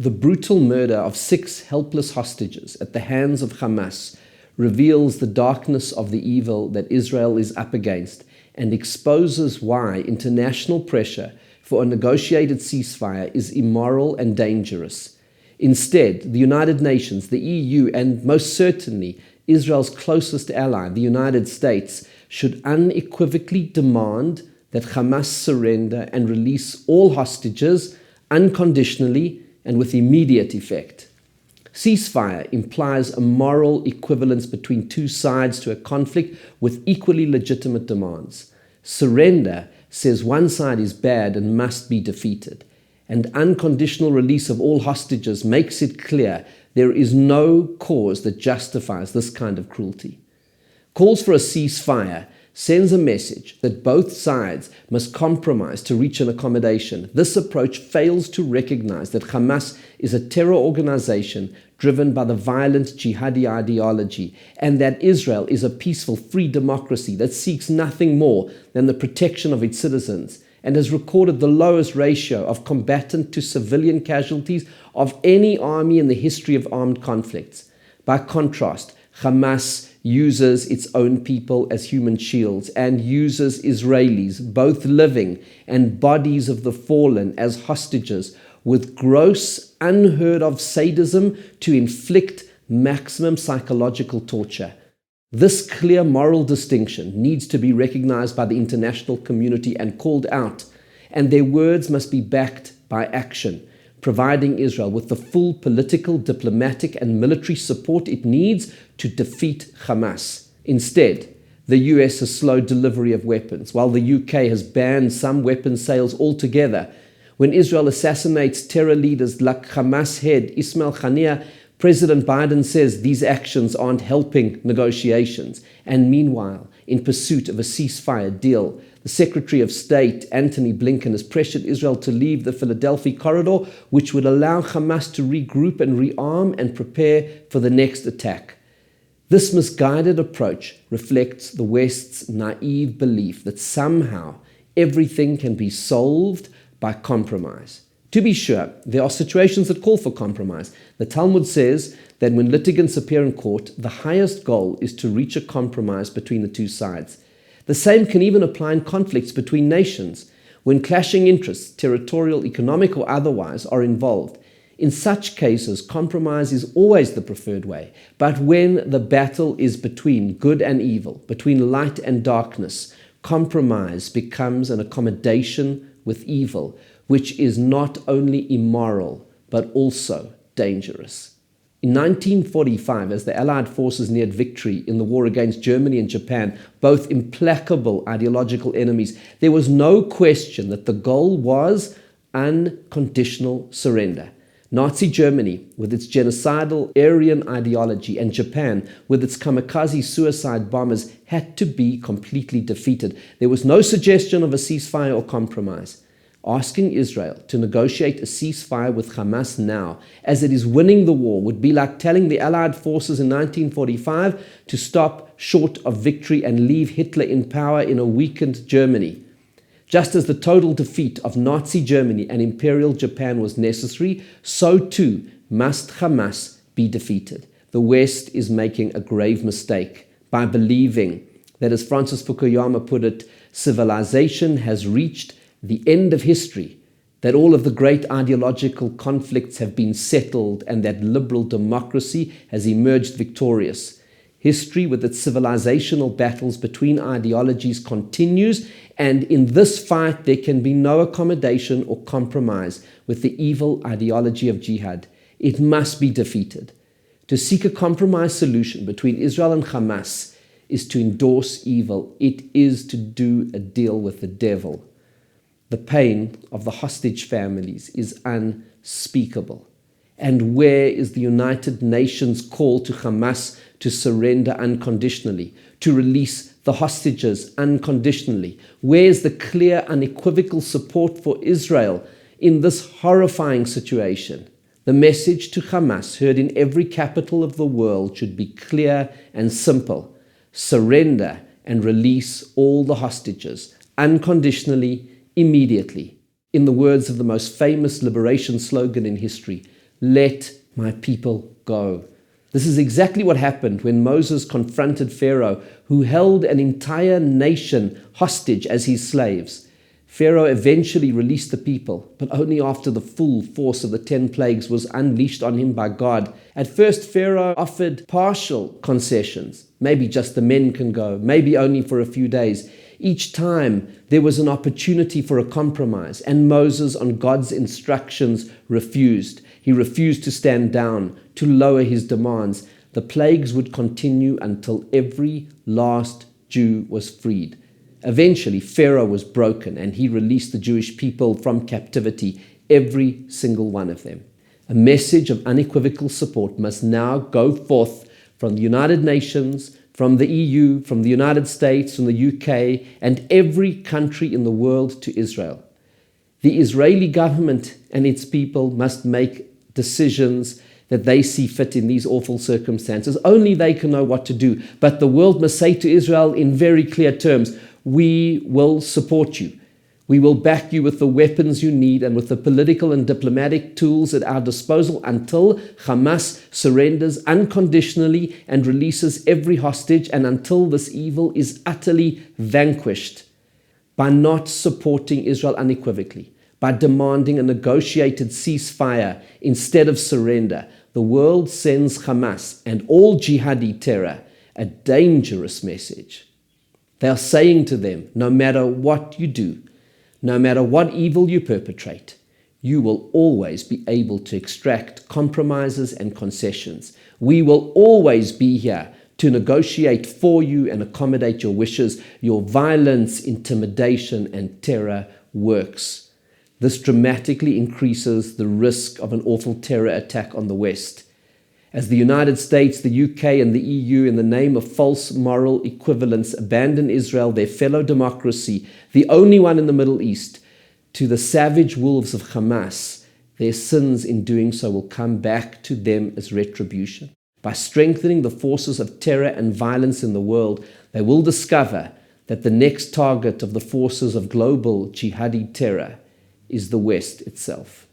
The brutal murder of 6 helpless hostages at the hands of Hamas reveals the darkness of the evil that Israel is up against and exposes why international pressure for a negotiated ceasefire is immoral and dangerous. Instead, the United Nations, the EU, and most certainly Israel's closest ally, the United States, should unequivocally demand that Hamas surrender and release all hostages unconditionally and with immediate effect. Ceasefire implies a moral equivalence between two sides to a conflict with equally legitimate demands. Surrender says one side is bad and must be defeated. And unconditional release of all hostages makes it clear there is no cause that justifies this kind of cruelty. Calls for a ceasefire sends a message that both sides must compromise to reach an accommodation. This approach fails to recognize that Hamas is a terror organization driven by the violent jihadi ideology, and that Israel is a peaceful, free democracy that seeks nothing more than the protection of its citizens, and has recorded the lowest ratio of combatant to civilian casualties of any army in the history of armed conflicts. By contrast, Hamas uses its own people as human shields and uses Israelis, both living and bodies of the fallen, as hostages with gross, unheard of sadism to inflict maximum psychological torture. This clear moral distinction needs to be recognized by the international community and called out, and their words must be backed by action, providing Israel with the full political, diplomatic, and military support it needs to defeat Hamas. Instead, the US has slowed delivery of weapons, while the UK has banned some weapons sales altogether. When Israel assassinates terror leaders like Hamas head Ismail Haniyeh, President Biden says these actions aren't helping negotiations. And meanwhile, in pursuit of a ceasefire deal, the Secretary of State, Antony Blinken, has pressured Israel to leave the Philadelphia corridor, which would allow Hamas to regroup and rearm and prepare for the next attack. This misguided approach reflects the West's naive belief that somehow everything can be solved by compromise. To be sure, there are situations that call for compromise. The Talmud says that when litigants appear in court, the highest goal is to reach a compromise between the two sides. The same can even apply in conflicts between nations, when clashing interests, territorial, economic, or otherwise, are involved. In such cases, compromise is always the preferred way. But when the battle is between good and evil, between light and darkness, compromise becomes an accommodation with evil, which is not only immoral, but also dangerous. In 1945, as the Allied forces neared victory in the war against Germany and Japan, both implacable ideological enemies, there was no question that the goal was unconditional surrender. Nazi Germany, with its genocidal Aryan ideology, and Japan, with its kamikaze suicide bombers, had to be completely defeated. There was no suggestion of a ceasefire or compromise. Asking Israel to negotiate a ceasefire with Hamas now, as it is winning the war, would be like telling the Allied forces in 1945 to stop short of victory and leave Hitler in power in a weakened Germany. Just as the total defeat of Nazi Germany and Imperial Japan was necessary, so too must Hamas be defeated. The West is making a grave mistake by believing that, as Francis Fukuyama put it, civilization has reached the end of history, that all of the great ideological conflicts have been settled, and that liberal democracy has emerged victorious. History, with its civilizational battles between ideologies, continues, and in this fight there can be no accommodation or compromise with the evil ideology of jihad. It must be defeated. To seek a compromise solution between Israel and Hamas is to endorse evil. It is to do a deal with the devil. The pain of the hostage families is unspeakable. And where is the United Nations call to Hamas to surrender unconditionally, to release the hostages unconditionally? Where is the clear, unequivocal support for Israel in this horrifying situation? The message to Hamas, heard in every capital of the world, should be clear and simple. Surrender and release all the hostages unconditionally, immediately. In the words of the most famous liberation slogan in history, let my people go. This is exactly what happened when Moses confronted Pharaoh, who held an entire nation hostage as his slaves. Pharaoh eventually released the people, but only after the full force of the 10 plagues was unleashed on him by God. At first, Pharaoh offered partial concessions. Maybe just the men can go, maybe only for a few days. Each time, there was an opportunity for a compromise, and Moses, on God's instructions, refused. He refused to stand down, to lower his demands. The plagues would continue until every last Jew was freed. Eventually, Pharaoh was broken and he released the Jewish people from captivity, every single one of them. A message of unequivocal support must now go forth from the United Nations, from the EU, from the United States, from the UK, and every country in the world to Israel. The Israeli government and its people must make decisions that they see fit in these awful circumstances. Only they can know what to do. But the world must say to Israel in very clear terms, we will support you. We will back you with the weapons you need and with the political and diplomatic tools at our disposal until Hamas surrenders unconditionally and releases every hostage, and until this evil is utterly vanquished. By not supporting Israel unequivocally, by demanding a negotiated ceasefire instead of surrender, the world sends Hamas and all jihadi terror a dangerous message. They are saying to them, no matter what you do, no matter what evil you perpetrate, you will always be able to extract compromises and concessions. We will always be here to negotiate for you and accommodate your wishes. Your violence, intimidation, and terror works. This dramatically increases the risk of an awful terror attack on the West. As the United States, the UK, and the EU, in the name of false moral equivalence, abandon Israel, their fellow democracy, the only one in the Middle East, to the savage wolves of Hamas, their sins in doing so will come back to them as retribution. By strengthening the forces of terror and violence in the world, they will discover that the next target of the forces of global jihadi terror is the West itself.